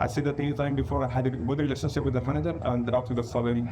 I said that anytime before I had a good relationship with the manager, and after the sudden,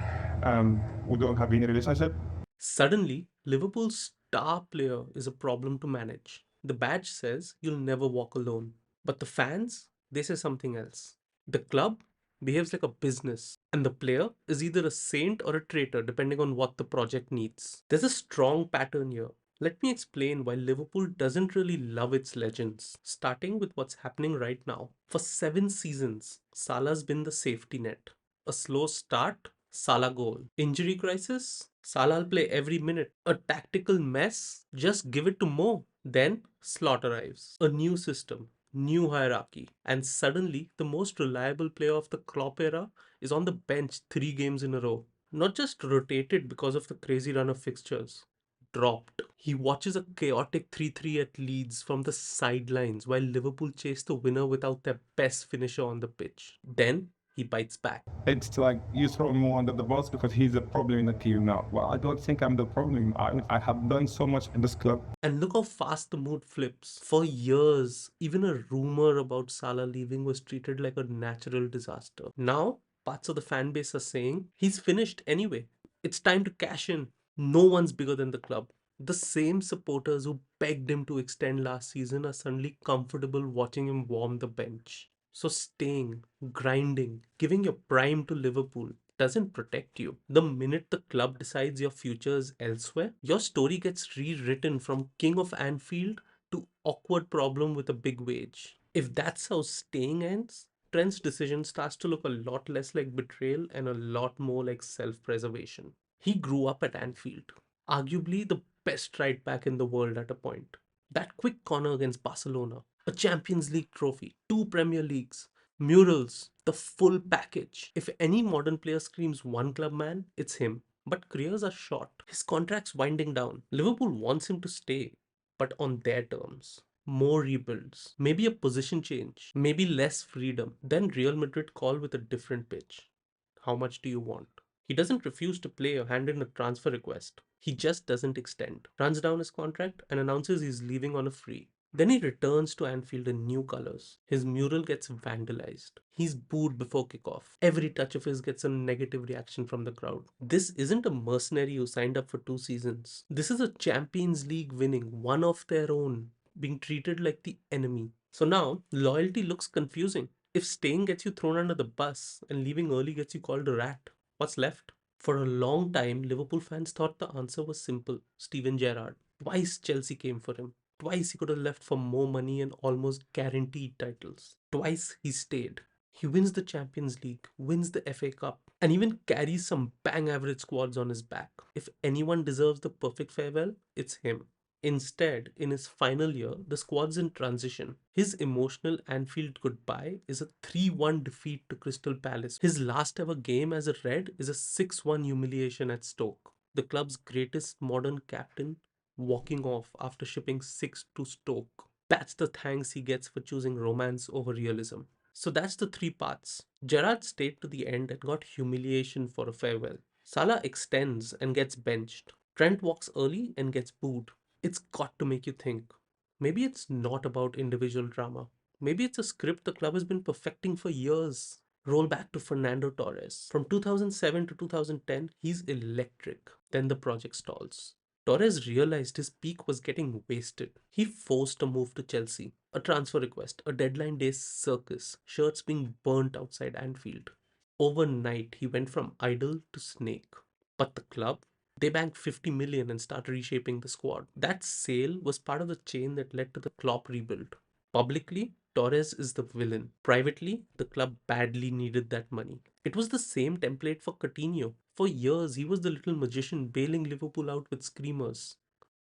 we don't have any relationship. Suddenly, Liverpool's star player is a problem to manage. The badge says you'll never walk alone. But the fans, they say something else. The club behaves like a business, and the player is either a saint or a traitor depending on what the project needs. There's a strong pattern here. Let me explain why Liverpool doesn't really love its legends, starting with what's happening right now. For 7 seasons, Salah's been the safety net. A slow start, Salah goal. Injury crisis, Salah'll play every minute. A tactical mess, just give it to Mo. Then slot arrives. A new system, new hierarchy, and suddenly the most reliable player of the Klopp era is on the bench 3 games in a row. Not just rotated because of the crazy run of fixtures, dropped. He watches a chaotic 3-3 at Leeds from the sidelines while Liverpool chase the winner without their best finisher on the pitch. Then he bites back. It's like you throw me under the bus because he's a problem in the team now. Well, I don't think I'm the problem. I have done so much in this club. And look how fast the mood flips. For years, even a rumor about Salah leaving was treated like a natural disaster. Now, parts of the fan base are saying he's finished anyway. It's time to cash in. No one's bigger than the club. The same supporters who begged him to extend last season are suddenly comfortable watching him warm the bench. So staying, grinding, giving your prime to Liverpool doesn't protect you. The minute the club decides your future is elsewhere, your story gets rewritten from King of Anfield to awkward problem with a big wage. If that's how staying ends, Trent's decision starts to look a lot less like betrayal and a lot more like self preservation. He grew up at Anfield, arguably the best right back in the world at a point. That quick corner against Barcelona, a Champions League trophy, 2 Premier Leagues, murals, the full package. If any modern player screams one club man, it's him. But careers are short. His contract's winding down. Liverpool wants him to stay, but on their terms. More rebuilds, maybe a position change, maybe less freedom. Then Real Madrid call with a different pitch. How much do you want? He doesn't refuse to play or hand in a transfer request. He just doesn't extend, runs down his contract, and announces he's leaving on a free. Then he returns to Anfield in new colours. His mural gets vandalized. He's booed before kickoff. Every touch of his gets a negative reaction from the crowd. This isn't a mercenary who signed up for 2 seasons. This is a Champions League winning, one of their own, being treated like the enemy. So now, loyalty looks confusing. If staying gets you thrown under the bus and leaving early gets you called a rat, what's left? For a long time, Liverpool fans thought the answer was simple: Steven Gerrard. Twice Chelsea came for him. Twice he could have left for more money and almost guaranteed titles. Twice he stayed. He wins the Champions League, wins the FA Cup, and even carries some bang average squads on his back. If anyone deserves the perfect farewell, it's him. Instead, in his final year, the squad's in transition. His emotional Anfield goodbye is a 3-1 defeat to Crystal Palace. His last ever game as a Red is a 6-1 humiliation at Stoke. The club's greatest modern captain walking off after shipping 6 to Stoke. That's the thanks he gets for choosing romance over realism. So that's the 3 parts. Gerrard stayed to the end and got humiliation for a farewell. Salah extends and gets benched. Trent walks early and gets booed. It's got to make you think. Maybe it's not about individual drama. Maybe it's a script the club has been perfecting for years. Roll back to Fernando Torres. From 2007 to 2010, he's electric. Then the project stalls. Torres realized his peak was getting wasted. He forced a move to Chelsea, a transfer request, a deadline day circus, shirts being burnt outside Anfield. Overnight, he went from idol to snake. But the club, they banked 50 million and started reshaping the squad. That sale was part of the chain that led to the Klopp rebuild. Publicly, Torres is the villain. Privately, the club badly needed that money. It was the same template for Coutinho. For years, he was the little magician bailing Liverpool out with screamers.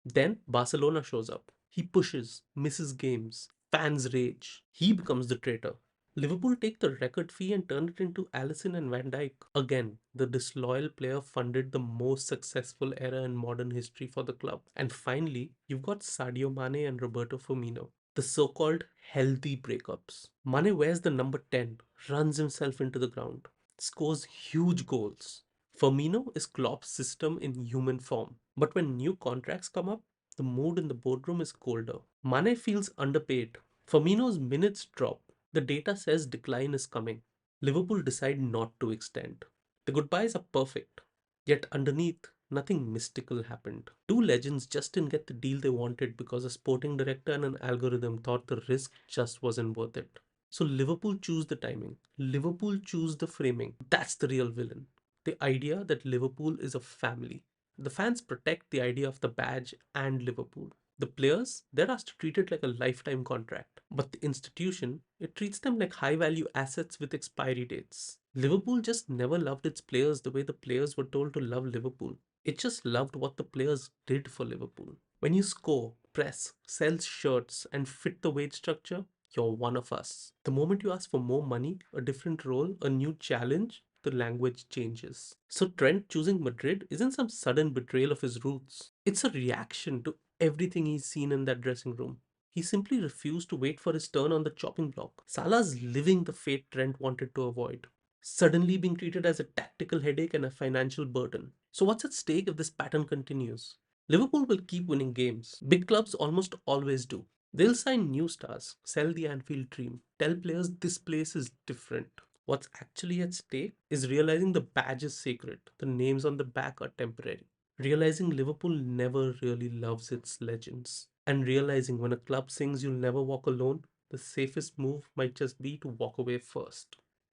Then Barcelona shows up. He pushes, misses games, fans rage. He becomes the traitor. Liverpool take the record fee and turn it into Allison and Van Dijk. Again, the disloyal player funded the most successful era in modern history for the club. And finally, you've got Sadio Mane and Roberto Firmino, the so-called healthy breakups. Mane wears the number 10, runs himself into the ground, scores huge goals. Firmino is Klopp's system in human form. But when new contracts come up, the mood in the boardroom is colder. Mane feels underpaid. Firmino's minutes drop. The data says decline is coming. Liverpool decide not to extend. The goodbyes are perfect. Yet underneath, nothing mystical happened. Two legends just didn't get the deal they wanted because a sporting director and an algorithm thought the risk just wasn't worth it. So Liverpool choose the timing. Liverpool choose the framing. That's the real villain. The idea that Liverpool is a family. The fans protect the idea of the badge and Liverpool. The players, they're asked to treat it like a lifetime contract. But the institution, it treats them like high value assets with expiry dates. Liverpool just never loved its players the way the players were told to love Liverpool. It just loved what the players did for Liverpool. When you score, press, sell shirts, and fit the wage structure, you're one of us. The moment you ask for more money, a different role, a new challenge, the language changes. So Trent choosing Madrid isn't some sudden betrayal of his roots. It's a reaction to everything he's seen in that dressing room. He simply refused to wait for his turn on the chopping block. Salah's living the fate Trent wanted to avoid, suddenly being treated as a tactical headache and a financial burden. So, what's at stake if this pattern continues? Liverpool will keep winning games. Big clubs almost always do. They'll sign new stars, sell the Anfield dream, tell players this place is different. What's actually at stake is realizing the badge is sacred, the names on the back are temporary. Realizing Liverpool never really loves its legends. And realizing when a club sings you'll never walk alone, the safest move might just be to walk away first.